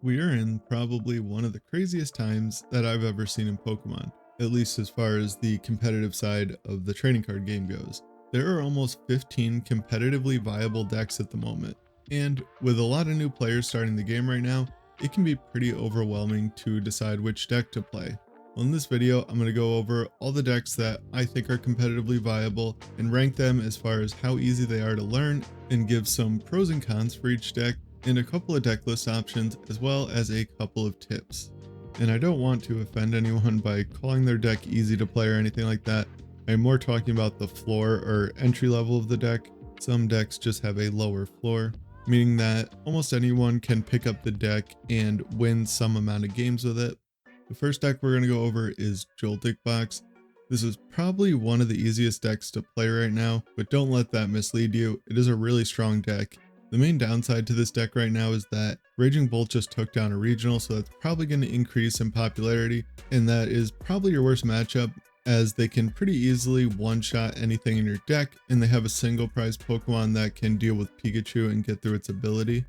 We are in probably one of the craziest times that I've ever seen in Pokemon, at least as far as the competitive side of the trading card game goes. There are almost 15 competitively viable decks at the moment, and with a lot of new players starting the game right now, it can be pretty overwhelming to decide which deck to play. Well, in this video, I'm going to go over all the decks that I think are competitively viable and rank them as far as how easy they are to learn, and give some pros and cons for each deck and a couple of deck list options, as well as a couple of tips. And I don't want to offend anyone by calling their deck easy to play or anything like that. I'm more talking about the floor or entry level of the deck. Some decks just have a lower floor, meaning that almost anyone can pick up the deck and win some amount of games with it. The first deck we're going to go over is Joltik Box. This is probably one of the easiest decks to play right now, but don't let that mislead you. It is a really strong deck. The main downside to this deck right now is that Raging Bolt just took down a regional, so that's probably going to increase in popularity, and that is probably your worst matchup, as they can pretty easily one-shot anything in your deck, and they have a single prize Pokemon that can deal with Pikachu and get through its ability.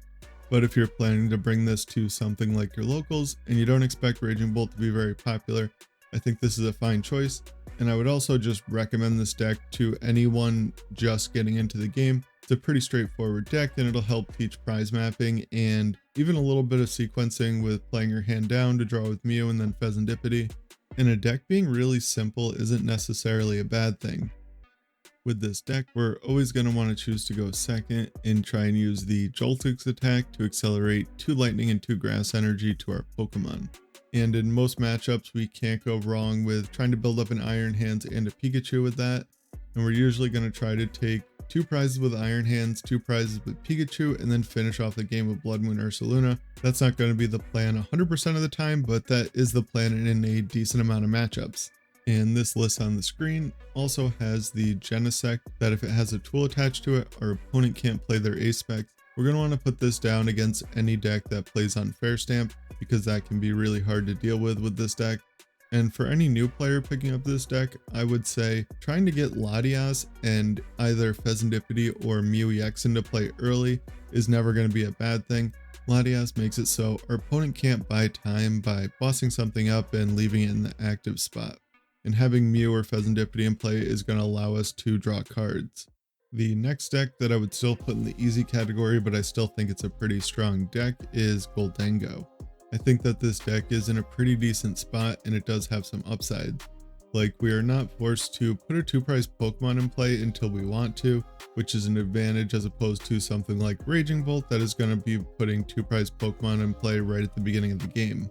But if you're planning to bring this to something like your locals, and you don't expect Raging Bolt to be very popular, I think this is a fine choice, and I would also just recommend this deck to anyone just getting into the game. It's a pretty straightforward deck, and it'll help teach prize mapping and even a little bit of sequencing with playing your hand down to draw with Mew and then Pheasantipity. And a deck being really simple isn't necessarily a bad thing. With this deck, we're always going to want to choose to go second and try and use the Joltik's attack to accelerate 2 lightning and 2 grass energy to our Pokemon. And in most matchups, we can't go wrong with trying to build up an Iron Hands and a Pikachu with that. And we're usually going to try to take 2 prizes with Iron Hands, 2 prizes with Pikachu, and then finish off the game with Blood Moon Ursaluna. That's not going to be the plan 100% of the time, but that is the plan in a decent amount of matchups. And this list on the screen also has the Genesect, that if it has a tool attached to it, our opponent can't play their ace spec. We're going to want to put this down against any deck that plays on Fair Stamp, because that can be really hard to deal with this deck. And for any new player picking up this deck, I would say trying to get Latias and either Pheasantipity or Mew EX into play early is never going to be a bad thing. Latias makes it so our opponent can't buy time by bossing something up and leaving it in the active spot. And having Mew or Pheasantipity in play is going to allow us to draw cards. The next deck that I would still put in the easy category, but I still think it's a pretty strong deck, is Gholdengo. I think that this deck is in a pretty decent spot, and it does have some upside. Like, we are not forced to put a 2-prize Pokemon in play until we want to, which is an advantage as opposed to something like Raging Bolt that is going to be putting 2-prize Pokemon in play right at the beginning of the game.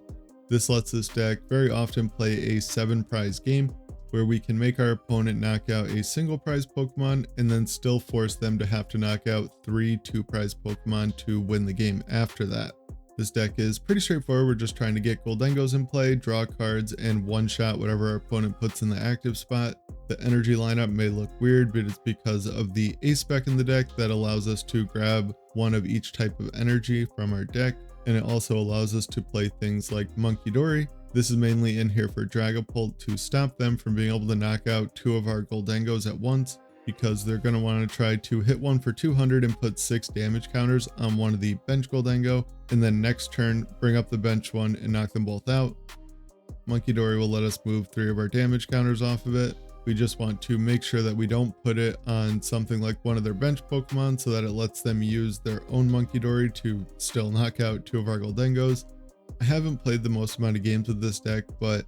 This lets this deck very often play a 7-prize game, where we can make our opponent knock out a single prize Pokemon and then still force them to have to knock out 3 2-prize Pokemon to win the game after that. This deck is pretty straightforward. We're just trying to get Gholdengos in play, draw cards, and one-shot whatever our opponent puts in the active spot. The energy lineup may look weird, but it's because of the ace spec in the deck that allows us to grab one of each type of energy from our deck, and it also allows us to play things like Munkidori. This is mainly in here for Dragapult to stop them from being able to knock out 2 of our Gholdengos at once, because they're going to want to try to hit one for 200 and put 6 damage counters on one of the bench Gholdengo, and then next turn bring up the bench one and knock them both out. Munkidori will let us move 3 of our damage counters off of it. We just want to make sure that we don't put it on something like one of their bench Pokemon, so that it lets them use their own Munkidori to still knock out 2 of our Gholdengos. I haven't played the most amount of games with this deck, but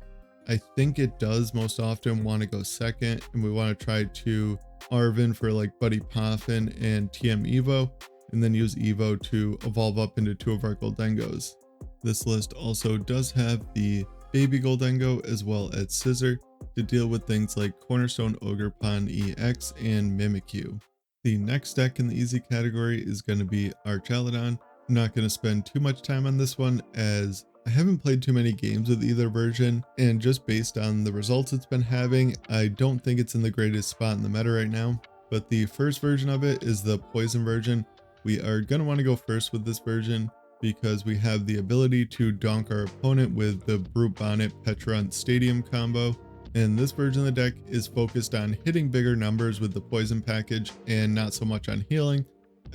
I think it does most often want to go second, and we want to try to Arvin for like Buddy Poffin and TM Evo, and then use Evo to evolve up into 2 of our Gholdengos. This list also does have the Baby Gholdengo as well as Scissor to deal with things like Cornerstone Ogerpon EX and Mimikyu. The next deck in the easy category is going to be Archaludon. I'm not going to spend too much time on this one, as I haven't played too many games with either version, and just based on the results it's been having, I don't think it's in the greatest spot in the meta right now. But the first version of it is the poison version. We are going to want to go first with this version, because we have the ability to donk our opponent with the Brute Bonnet Petrunt Stadium combo. And this version of the deck is focused on hitting bigger numbers with the poison package and not so much on healing.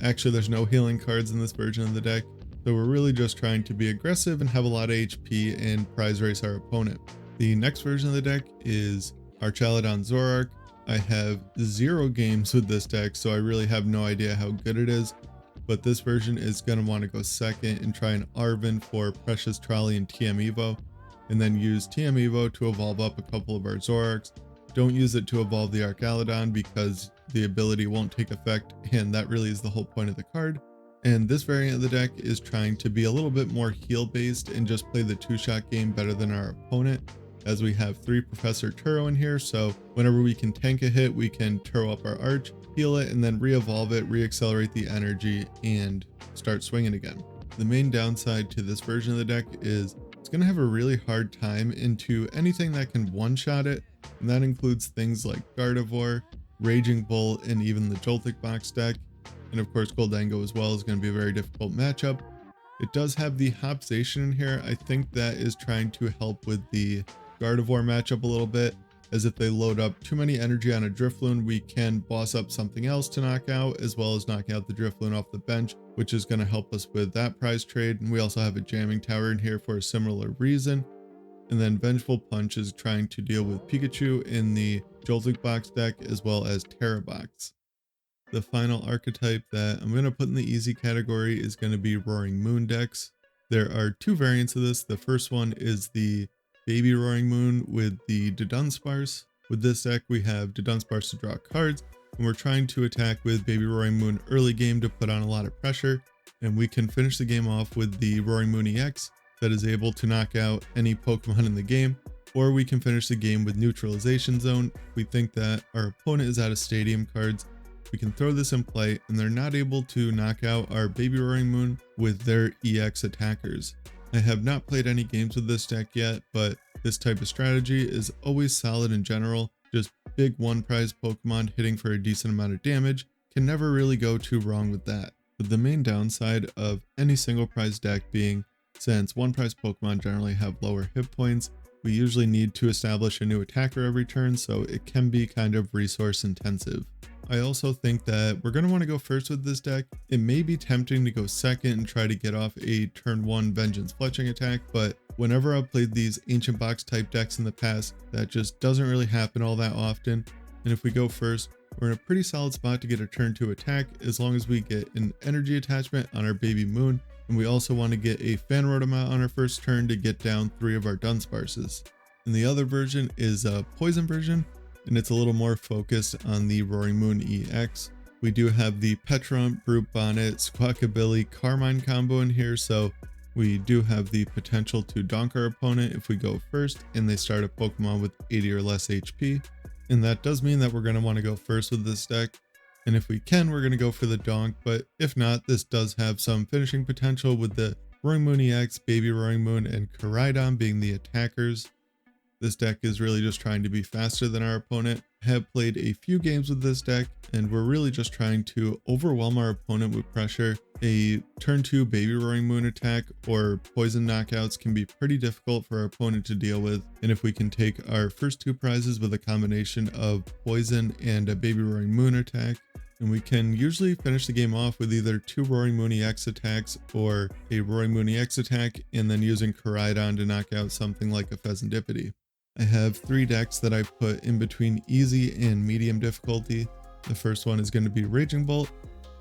Actually, there's no healing cards in this version of the deck, So we're really just trying to be aggressive and have a lot of HP and prize race our opponent. The next version of the deck is Archaludon Zoroark. I have 0 games with this deck, so I really have no idea how good it is. But this version is going to want to go second and try an Arven for Precious Trolley and TM Evo, and then use TM Evo to evolve up a couple of our Zoroarks. Don't use it to evolve the Archaludon because the ability won't take effect, and that really is the whole point of the card. And this variant of the deck is trying to be a little bit more heal based and just play the 2-shot game better than our opponent, as we have 3 Professor Turo in here, so whenever we can tank a hit, we can Turo up our arch, heal it, and then re-evolve it, re-accelerate the energy, and start swinging again. The main downside to this version of the deck is it's going to have a really hard time into anything that can one-shot it, and that includes things like Gardevoir, Raging Bull, and even the Joltik box deck. And of course, gholdengo as well is going to be a very difficult matchup. It does have the Hopzation in here. I think that is trying to help with the Gardevoir matchup a little bit, as if they load up too many energy on a Drifloon, we can boss up something else to knock out, as well as knock out the Drifloon off the bench, which is going to help us with that prize trade. And we also have a Jamming Tower in here for a similar reason. And then Vengeful Punch is trying to deal with Pikachu in the Joltik box deck, as well as Tera box. The final archetype that I'm going to put in the easy category is going to be Roaring Moon decks. There are 2 variants of this. The first one is the Baby Roaring Moon with the Dusknoir. With this deck, we have Dusknoir to draw cards, and we're trying to attack with Baby Roaring Moon early game to put on a lot of pressure, and we can finish the game off with the Roaring Moon EX that is able to knock out any Pokemon in the game, or we can finish the game with Neutralization Zone. We think that our opponent is out of Stadium cards. We can throw this in play, and they're not able to knock out our Baby Roaring Moon with their EX attackers. I have not played any games with this deck yet, but this type of strategy is always solid in general. Just big 1-prize Pokemon hitting for a decent amount of damage can never really go too wrong with that. But the main downside of any single prize deck being, since 1-prize Pokemon generally have lower hit points, we usually need to establish a new attacker every turn, so it can be kind of resource intensive. I also think that we're going to want to go first with this deck. It may be tempting to go second and try to get off a turn 1 Vengeance Fletching attack, but whenever I've played these Ancient Box type decks in the past, that just doesn't really happen all that often. And if we go first, we're in a pretty solid spot to get a turn 2 attack, as long as we get an energy attachment on our Baby Moon, and we also want to get a Flareon out on our first turn to get down 3 of our Dunsparces. And the other version is a Poison version, and it's a little more focused on the Roaring Moon EX. We do have the Petrump, Brute Bonnet, Squawkabilly, Carmine combo in here, so we do have the potential to donk our opponent if we go first and they start a Pokemon with 80 or less HP. And that does mean that we're going to want to go first with this deck. And if we can, we're going to go for the donk, but if not, this does have some finishing potential with the Roaring Moon EX, Baby Roaring Moon, and charizard being the attackers. This deck is really just trying to be faster than our opponent. I have played a few games with this deck, and we're really just trying to overwhelm our opponent with pressure. A turn 2 Baby Roaring Moon attack or poison knockouts can be pretty difficult for our opponent to deal with, and if we can take our first 2 prizes with a combination of poison and a Baby Roaring Moon attack, and we can usually finish the game off with either 2 Roaring Moon EX attacks or a Roaring Moon EX attack, and then using charizard to knock out something like a Pheasantipity. I have 3 decks that I've put in between easy and medium difficulty. The first one is going to be Raging Bolt.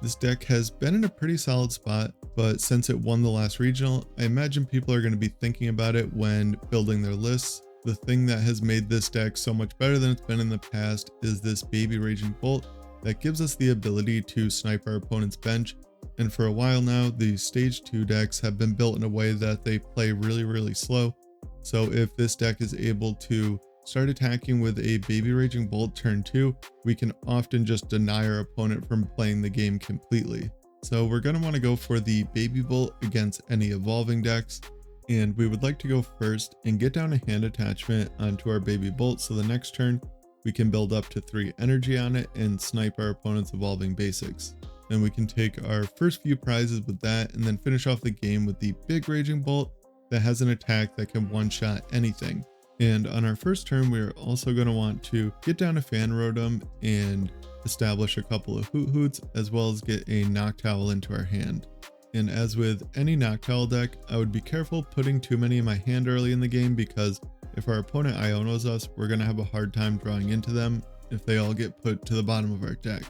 This deck has been in a pretty solid spot, but since it won the last regional, I imagine people are going to be thinking about it when building their lists. The thing that has made this deck so much better than it's been in the past is this Baby Raging Bolt that gives us the ability to snipe our opponent's bench. And for a while now, the stage 2 decks have been built in a way that they play really slow. So if this deck is able to start attacking with a Baby Raging Bolt turn 2, we can often just deny our opponent from playing the game completely. So we're going to want to go for the Baby Bolt against any evolving decks, and we would like to go first and get down a hand attachment onto our Baby Bolt, so the next turn we can build up to 3 energy on it and snipe our opponent's evolving basics. Then we can take our first few prizes with that and then finish off the game with the Big Raging Bolt that has an attack that can one-shot anything. And on our first turn, we're also going to want to get down a Flareon and establish a couple of Hoot Hoots, as well as get a Noctowl into our hand. And as with any Noctowl deck, I would be careful putting too many in my hand early in the game, because if our opponent Ionos us, we're going to have a hard time drawing into them if they all get put to the bottom of our deck.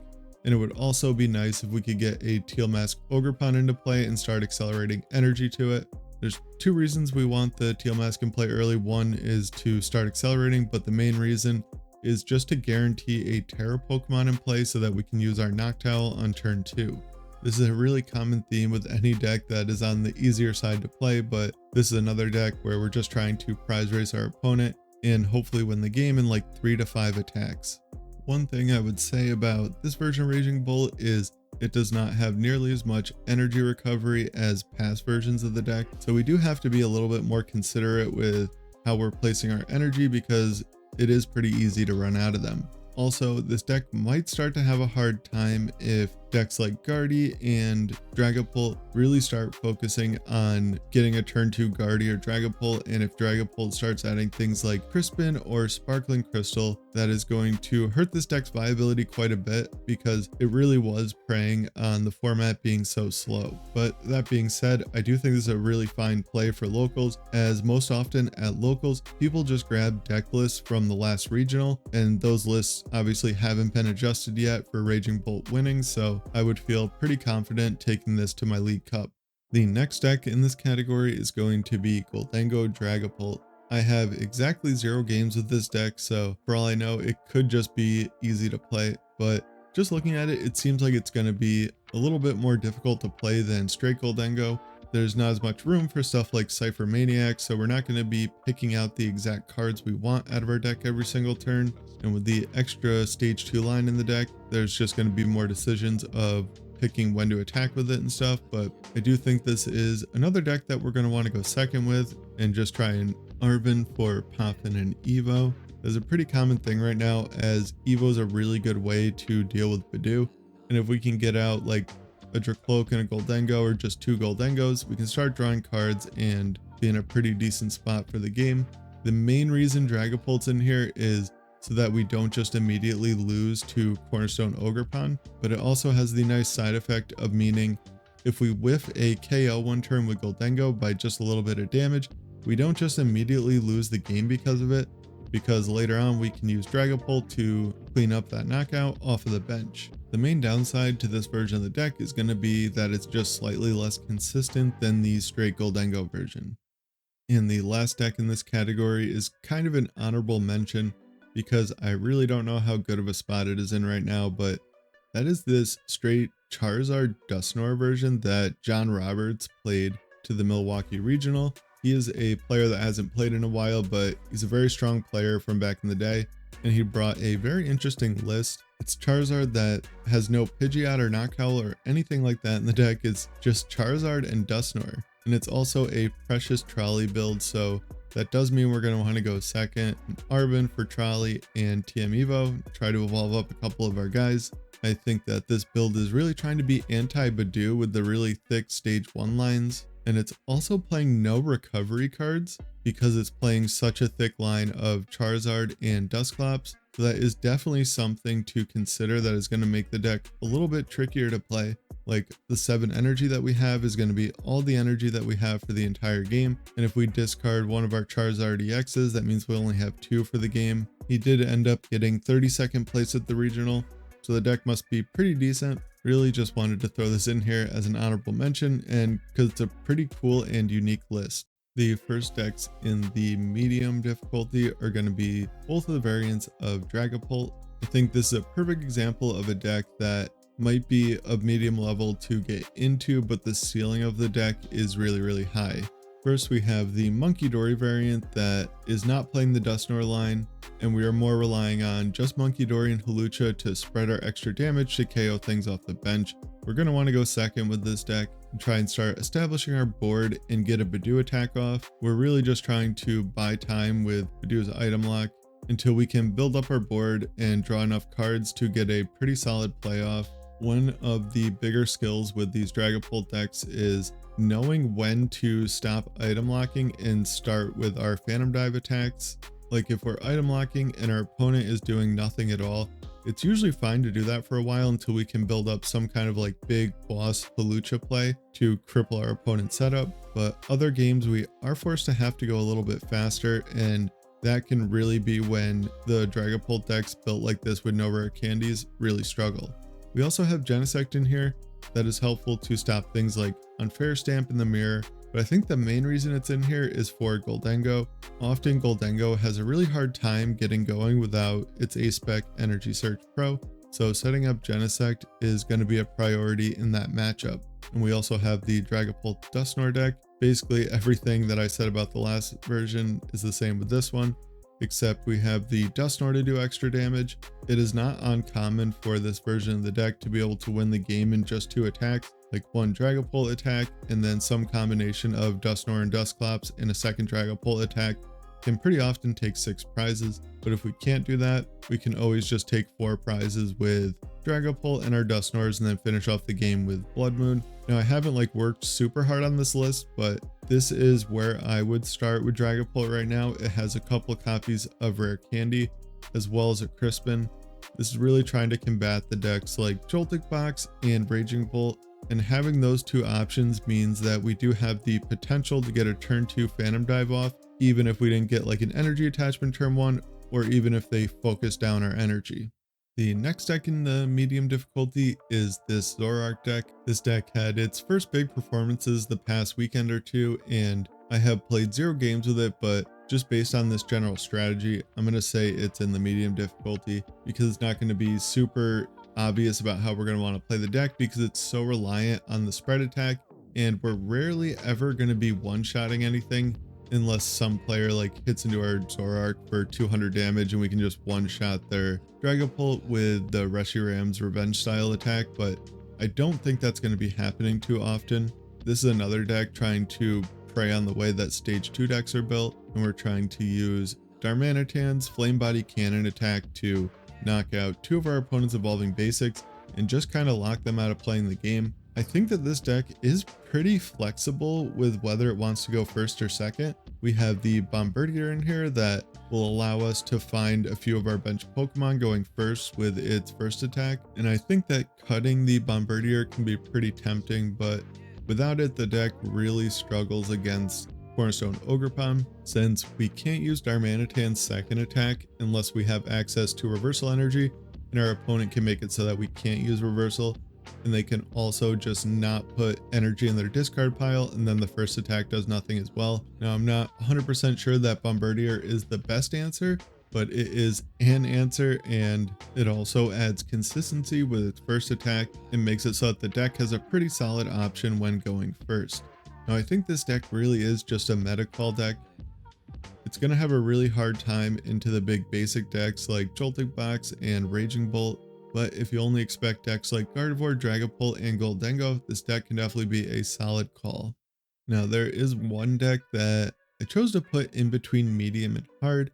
And it would also be nice if we could get a Teal Mask Ogerpon into play and start accelerating energy to it. There's two reasons we want the Teal Mask in play early. One is to start accelerating, but the main reason is just to guarantee a Tera Pokemon in play so that we can use our Noctowl on turn 2. This is a really common theme with any deck that is on the easier side to play, but this is another deck where we're just trying to prize race our opponent and hopefully win the game in like 3 to 5 attacks. One thing I would say about this version of Raging Bolt is it does not have nearly as much energy recovery as past versions of the deck, so we do have to be a little bit more considerate with how we're placing our energy, because it is pretty easy to run out of them. Also, this deck might start to have a hard time if decks like Guardy and Dragapult really start focusing on getting a turn 2 Guardy or Dragapult, and if Dragapult starts adding things like Crispin or Sparkling Crystal, that is going to hurt this deck's viability quite a bit, because it really was preying on the format being so slow. But that being said, I do think this is a really fine play for locals, as most often at locals, people just grab deck lists from the last regional, and those lists obviously haven't been adjusted yet for Raging Bolt winning, so I would feel pretty confident taking this to my League Cup. The next deck in this category is going to be Gholdengo Dragapult. I have exactly 0 games with this deck, so for all I know, it could just be easy to play, but just looking at it, it seems like it's going to be a little bit more difficult to play than straight Gholdengo. There's not as much room for stuff like Cypher Maniac, so we're not going to be picking out the exact cards we want out of our deck every single turn. And with the extra stage 2 line in the deck, there's just going to be more decisions of picking when to attack with it and stuff. But I do think this is another deck that we're going to want to go second with and just try and Arven for Poffin and Evo. There's a pretty common thing right now, as Evo is a really good way to deal with Bidoof. And if we can get out like a Dracloak and a Gholdengo, or just 2 Gholdengos, we can start drawing cards and be in a pretty decent spot for the game. The main reason Dragapult's in here is so that we don't just immediately lose to Cornerstone Ogerpon, but it also has the nice side effect of meaning if we whiff a KO one turn with Gholdengo by just a little bit of damage, we don't just immediately lose the game because of it, because later on we can use Dragapult to clean up that knockout off of the bench. The main downside to this version of the deck is going to be that it's just slightly less consistent than the straight Gholdengo version. And the last deck in this category is kind of an honorable mention, because I really don't know how good of a spot it is in right now, but that is this straight Charizard Dusknoir version that John Roberts played to the Milwaukee Regional. He is a player that hasn't played in a while, but he's a very strong player from back in the day, and he brought a very interesting list. It's Charizard that has no Pidgeot or Noctowl or anything like that in the deck. It's just Charizard and Dusknoir, and it's also a Precious Trolley build, so that does mean we're going to want to go second Arven for Trolley and TM Evo, try to evolve up a couple of our guys. I think that this build is really trying to be anti-Bidoof with the really thick stage 1 lines, and it's also playing no recovery cards because it's playing such a thick line of Charizard and Dusclops. So that is definitely something to consider that is going to make the deck a little bit trickier to play. Like, the 7 energy that we have is going to be all the energy that we have for the entire game, and if we discard one of our Charizard EXs, that means we only have 2 for the game. He did end up getting 32nd place at the regional, so the deck must be pretty decent. Really just wanted to throw this in here as an honorable mention, and because it's a pretty cool and unique list. The first decks in the medium difficulty are going to be both of the variants of Dragapult. I think this is a perfect example of a deck that might be of medium level to get into, but the ceiling of the deck is really high. First, we have the Munkidori variant that is not playing the Dusknoir line, and we are more relying on just Munkidori and Hawlucha to spread our extra damage to KO things off the bench. We're going to want to go second with this deck and try and start establishing our board and get a Bidoof attack off. We're really just trying to buy time with Bidoof's item lock until we can build up our board and draw enough cards to get a pretty solid playoff. One of the bigger skills with these Dragapult decks is knowing when to stop item locking and start with our Phantom Dive attacks. Like, if we're item locking and our opponent is doing nothing at all, It's usually fine to do that for a while until we can build up some kind of like big boss Felucia play to cripple our opponent's setup, but other games we are forced to have to go a little bit faster, and that can really be when the dragapult decks built like this with no rare candies really struggle. We also have Genesect in here that is helpful to stop things like Unfair Stamp in the mirror, but I think the main reason it's in here is for Gholdengo. Often Gholdengo has a really hard time getting going without its A-Spec Energy Search Pro, so setting up Genesect is going to be a priority in that matchup. And we also have the Dragapult Dusknoir deck. Basically everything that I said about the last version is the same with this one, except we have the Dusknoir to do extra damage. It is not uncommon for this version of the deck to be able to win the game in just 2 attacks, like one Dragapult attack and then some combination of Dusknoir and Dusclops and a second Dragapult attack can pretty often take 6 prizes. But if we can't do that, we can always just take 4 prizes with Dragapult and our Dusknoirs and then finish off the game with Blood Moon. Now I haven't like worked super hard on this list, but this is where I would start with Dragapult right now. It has a couple of copies of Rare Candy as well as a Crispin. This is really trying to combat the decks like Joltik Box and Raging Bolt, and having those 2 options means that we do have the potential to get a turn 2 Phantom Dive off, even if we didn't get like an energy attachment turn 1, or even if they focus down our energy. The next deck in the medium difficulty is this Zoroark deck. This deck had its first big performances the past weekend or 2, and I have played 0 games with it, but just based on this general strategy, I'm going to say it's in the medium difficulty because it's not going to be super obvious about how we're going to want to play the deck because it's so reliant on the spread attack, and we're rarely ever going to be one-shotting anything unless some player like hits into our Zoroark for 200 damage and we can just one-shot their Dragapult with the Reshiram's Revenge style attack, but I don't think that's going to be happening too often. This is another deck trying to prey on the way that stage 2 decks are built, and we're trying to use Darmanitan's Flame Body Cannon attack to knock out 2 of our opponent's evolving basics and just kind of lock them out of playing the game. I think that this deck is pretty flexible with whether it wants to go first or second. We have the Bombardier in here that will allow us to find a few of our bench Pokemon going first with its first attack, and I think that cutting the Bombardier can be pretty tempting, but without it the deck really struggles against Cornerstone Ogerpon, since we can't use Darmanitan's second attack unless we have access to reversal energy, and our opponent can make it so that we can't use reversal, and they can also just not put energy in their discard pile, and then the first attack does nothing as well. Now I'm not 100% sure that Bombardier is the best answer, but it is an answer, and it also adds consistency with its first attack and makes it so that the deck has a pretty solid option when going first. Now I think this deck really is just a meta call deck. It's going to have a really hard time into the big basic decks like Joltik Box and Raging Bolt, but if you only expect decks like Gardevoir, Dragapult, and Gholdengo, this deck can definitely be a solid call. Now there is one deck that I chose to put in between medium and hard,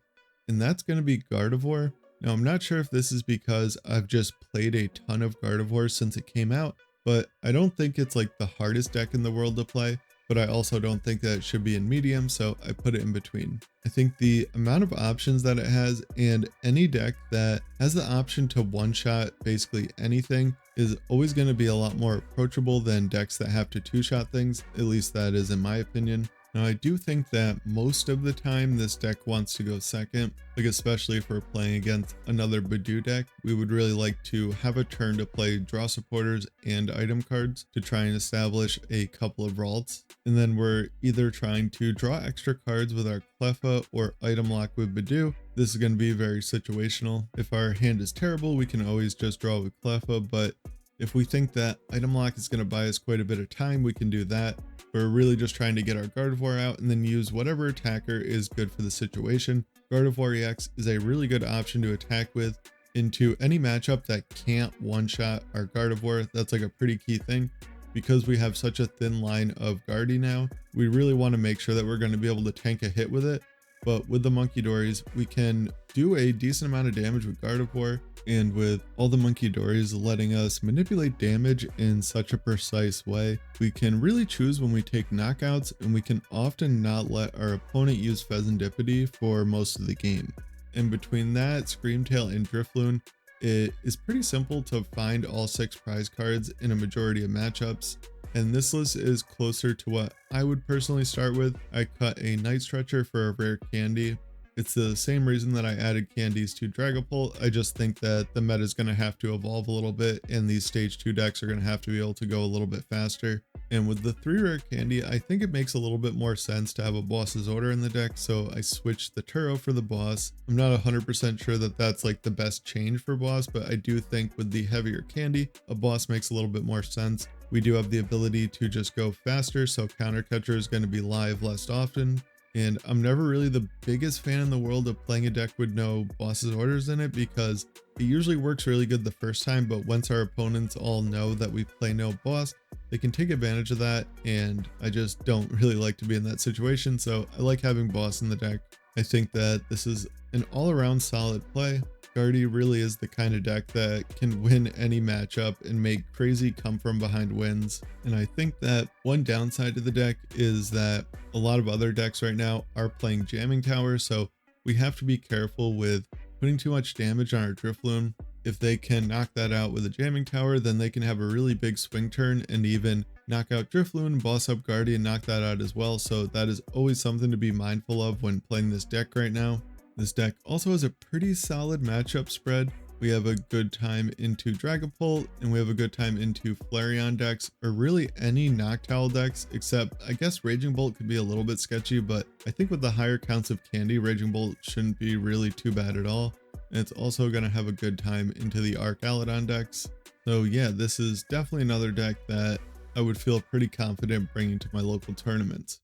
and that's going to be Gardevoir. Now I'm not sure if this is because I've just played a ton of Gardevoir since it came out, but I don't think it's like the hardest deck in the world to play, but I also don't think that it should be in medium, so I put it in between. I think the amount of options that it has, and any deck that has the option to one-shot basically anything, is always going to be a lot more approachable than decks that have to two-shot things, at least that is in my opinion. Now I do think that most of the time this deck wants to go second, like especially if we're playing against another Badoo deck, we would really like to have a turn to play draw supporters and item cards to try and establish a couple of vaults. And then we're either trying to draw extra cards with our Cleffa or item lock with Badoo. This is going to be very situational. If our hand is terrible, we can always just draw with Cleffa, but if we think that item lock is going to buy us quite a bit of time, we can do that. We're really just trying to get our Gardevoir out and then use whatever attacker is good for the situation. Gardevoir EX is a really good option to attack with into any matchup that can't one-shot our Gardevoir. That's like a pretty key thing. Because we have such a thin line of Guardy now, we really want to make sure that we're going to be able to tank a hit with it. But with the Munkidoris, we can do a decent amount of damage with Gardevoir, and with all the Munkidoris letting us manipulate damage in such a precise way, we can really choose when we take knockouts, and we can often not let our opponent use Pheasantipity for most of the game. And between that, Screamtail and Drifloon, it is pretty simple to find all 6 prize cards in a majority of matchups. And this list is closer to what I would personally start with. I cut a night stretcher for a rare candy. It's the same reason that I added candies to dragapult. I just think that the meta is going to have to evolve a little bit, and these stage 2 decks are going to have to be able to go a little bit faster. And with the 3 rare candy, I think it makes a little bit more sense to have a boss's order in the deck, so I switched the tera for the boss. I'm not 100% sure that that's like the best change for boss, but I do think with the heavier candy, a boss makes a little bit more sense. We do have the ability to just go faster, so counter catcher is going to be live less often. And I'm never really the biggest fan in the world of playing a deck with no boss's orders in it, because it usually works really good the first time, but once our opponents all know that we play no boss, they can take advantage of that, and I just don't really like to be in that situation, so I like having boss in the deck. I think that this is an all-around solid play. Guardy really is the kind of deck that can win any matchup and make crazy come from behind wins. And I think that one downside to the deck is that a lot of other decks right now are playing jamming tower, so we have to be careful with putting too much damage on our Drifloon. If they can knock that out with a jamming tower, then they can have a really big swing turn and even knock out Drifloon, boss up Guardy, and knock that out as well. So that is always something to be mindful of when playing this deck right now. This deck also has a pretty solid matchup spread. We have a good time into Dragapult, and we have a good time into Flareon decks, or really any Noctowl decks, except I guess Raging Bolt could be a little bit sketchy, but I think with the higher counts of candy, Raging Bolt shouldn't be really too bad at all. And it's also going to have a good time into the archaludon decks. So yeah, this is definitely another deck that I would feel pretty confident bringing to my local tournaments.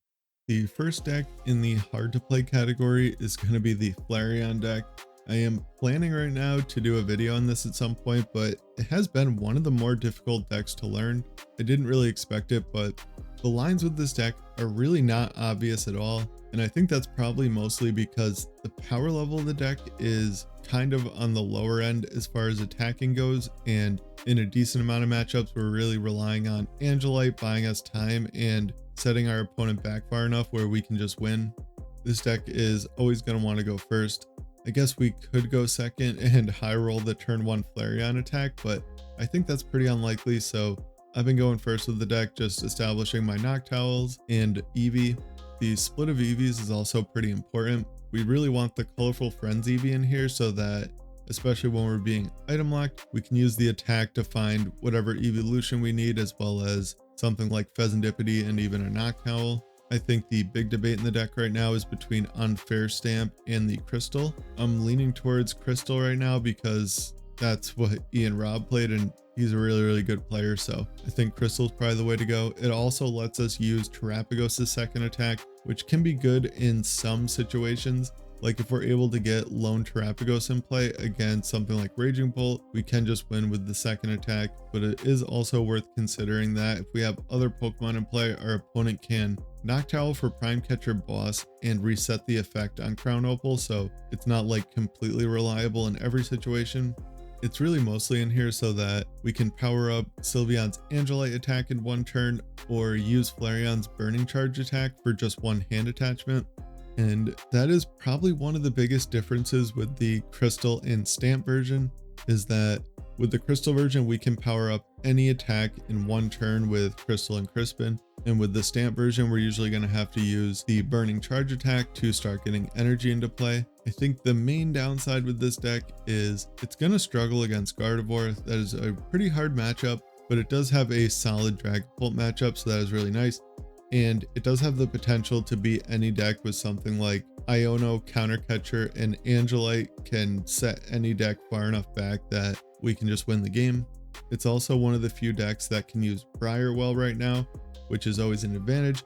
The first deck in the hard to play category is going to be the Flareon deck. I am planning right now to do a video on this at some point, but it has been one of the more difficult decks to learn. I didn't really expect it, but the lines with this deck are really not obvious at all. And I think that's probably mostly because the power level of the deck is kind of on the lower end as far as attacking goes, and in a decent amount of matchups we're really relying on Angelite buying us time and setting our opponent back far enough where we can just win. This deck is always going to want to go first. I guess we could go second and high roll the turn 1 Flareon attack, but I think that's pretty unlikely, so I've been going first with the deck, just establishing my Noctowls and Eevee. The split of Eevees is also pretty important. We really want the Colorful Friends Eevee in here so that, especially when we're being item locked, we can use the attack to find whatever evolution we need, as well as something like Pheasantipity and even a Noctowl. I think the big debate in the deck right now is between Unfair Stamp and the Crystal. I'm leaning towards Crystal right now because that's what Ian Robb played, and he's a really good player, so I think Crystal's probably the way to go. It also lets us use Terapagos' second attack, which can be good in some situations. Like if we're able to get lone Terapagos in play against something like Raging Bolt, we can just win with the second attack, but it is also worth considering that if we have other Pokemon in play, our opponent can Noctowl for Prime Catcher Boss and reset the effect on Crown Opal, so it's not like completely reliable in every situation. It's really mostly in here so that we can power up Sylveon's Angelite attack in one turn, or use Flareon's Burning Charge attack for just one hand attachment. And that is probably one of the biggest differences with the Crystal and Stamp version, is that with the Crystal version, we can power up any attack in one turn with Crystal and Crispin. And with the Stamp version, we're usually going to have to use the Burning Charge attack to start getting energy into play. I think the main downside with this deck is it's going to struggle against Gardevoir. That is a pretty hard matchup, but it does have a solid Dragapult matchup, so that is really nice. And it does have the potential to beat any deck with something like Iono, Counter Catcher, and Angelite can set any deck far enough back that we can just win the game. It's also one of the few decks that can use Briar well right now, which is always an advantage.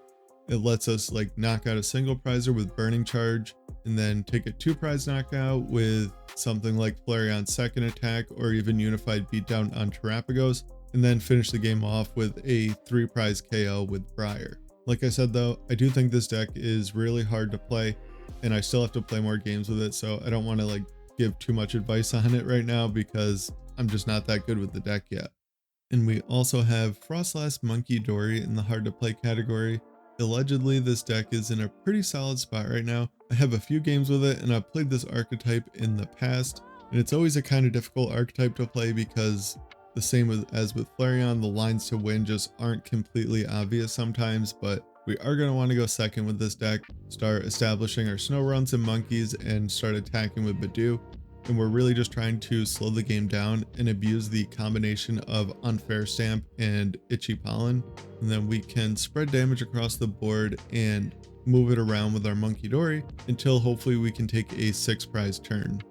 It lets us like knock out a single prizer with Burning Charge, and then take a 2-prize knockout with something like Flareon's second attack, or even Unified Beatdown on Terapagos, and then finish the game off with a 3-prize KO with Briar. Like I said though, I do think this deck is really hard to play, and I still have to play more games with it, so I don't want to like give too much advice on it right now because I'm just not that good with the deck yet. And we also have Froslass Munkidori in the hard to play category. Allegedly, this deck is in a pretty solid spot right now. I have a few games with it, and I've played this archetype in the past. And it's always a kind of difficult archetype to play because the same as with Flareon, the lines to win just aren't completely obvious sometimes, but we are going to want to go second with this deck, start establishing our snow runs and monkeys, and start attacking with Badu. And we're really just trying to slow the game down and abuse the combination of Unfair Stamp and Itchy Pollen. And then we can spread damage across the board and move it around with our munkidori until hopefully we can take a 6 prize turn.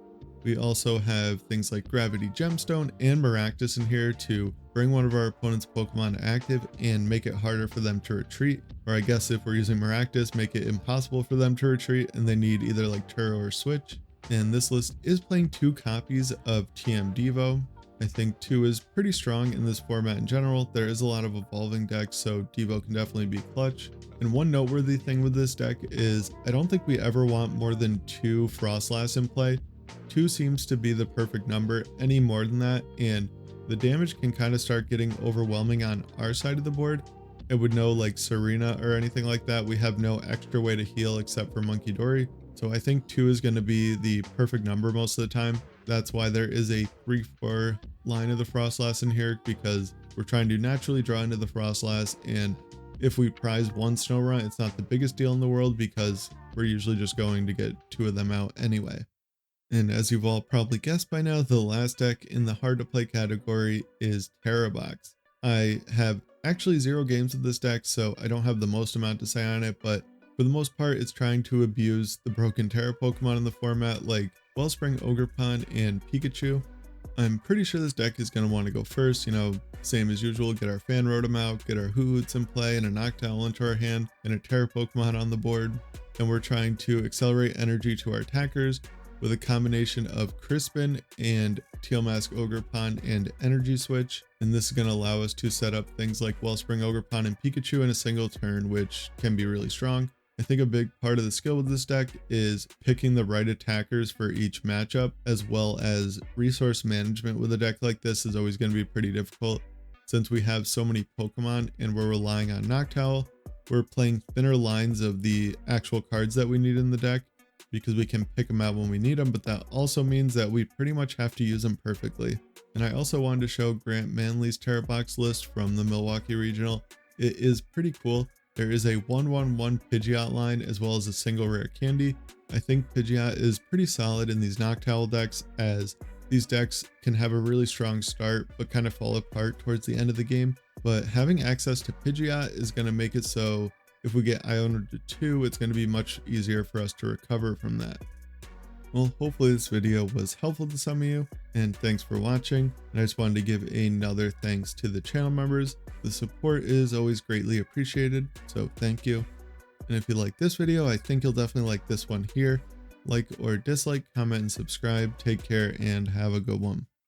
We also have things like Gravity Gemstone and Maractus in here to bring one of our opponent's Pokemon active and make it harder for them to retreat. Or I guess if we're using Maractus, make it impossible for them to retreat and they need either like Tera or Switch. And this list is playing 2 copies of TM Devo. I think 2 is pretty strong in this format in general. There is a lot of evolving decks, so Devo can definitely be clutch. And one noteworthy thing with this deck is I don't think we ever want more than 2 Froslass in play. 2 seems to be the perfect number. Any more than that, and the damage can kind of start getting overwhelming on our side of the board. And with no like Serena or anything like that, we have no extra way to heal except for Munkidori. So I think 2 is going to be the perfect number most of the time. That's why there is a 3-4 line of the Froslass in here, because we're trying to naturally draw into the Froslass, and if we prize 1 snow run, it's not the biggest deal in the world because we're usually just going to get 2 of them out anyway. And as you've all probably guessed by now, the last deck in the hard to play category is Tera Box. I have actually 0 games with this deck, so I don't have the most amount to say on it, but for the most part, it's trying to abuse the broken Tera Pokemon in the format like Wellspring, Ogerpon, and Pikachu. I'm pretty sure this deck is going to want to go first, same as usual, get our Fan Rotom out, get our Hoots in play, and a Noctowl into our hand, and a Tera Pokemon on the board. And we're trying to accelerate energy to our attackers with a combination of Crispin and Teal Mask Ogerpon and Energy Switch. And this is going to allow us to set up things like Wellspring, Ogerpon, and Pikachu in a single turn, which can be really strong. I think a big part of the skill with this deck is picking the right attackers for each matchup, as well as resource management with a deck like this is always going to be pretty difficult. Since we have so many Pokemon and we're relying on Noctowl, we're playing thinner lines of the actual cards that we need in the deck, because we can pick them out when we need them, but that also means that we pretty much have to use them perfectly. And I also wanted to show Grant Manley's Tera Box list from the Milwaukee Regional. It is pretty cool. There is a 1/1/1 Pidgeot line as well as a single rare candy. I think Pidgeot is pretty solid in these Noctowl decks, as these decks can have a really strong start but kind of fall apart towards the end of the game. But having access to Pidgeot is going to make it so if we get Iono to 2, it's going to be much easier for us to recover from that. Well, hopefully this video was helpful to some of you, and thanks for watching. And I just wanted to give another thanks to the channel members. The support is always greatly appreciated, so thank you. And if you like this video, I think you'll definitely like this one here. Like or dislike, comment, and subscribe. Take care and have a good one.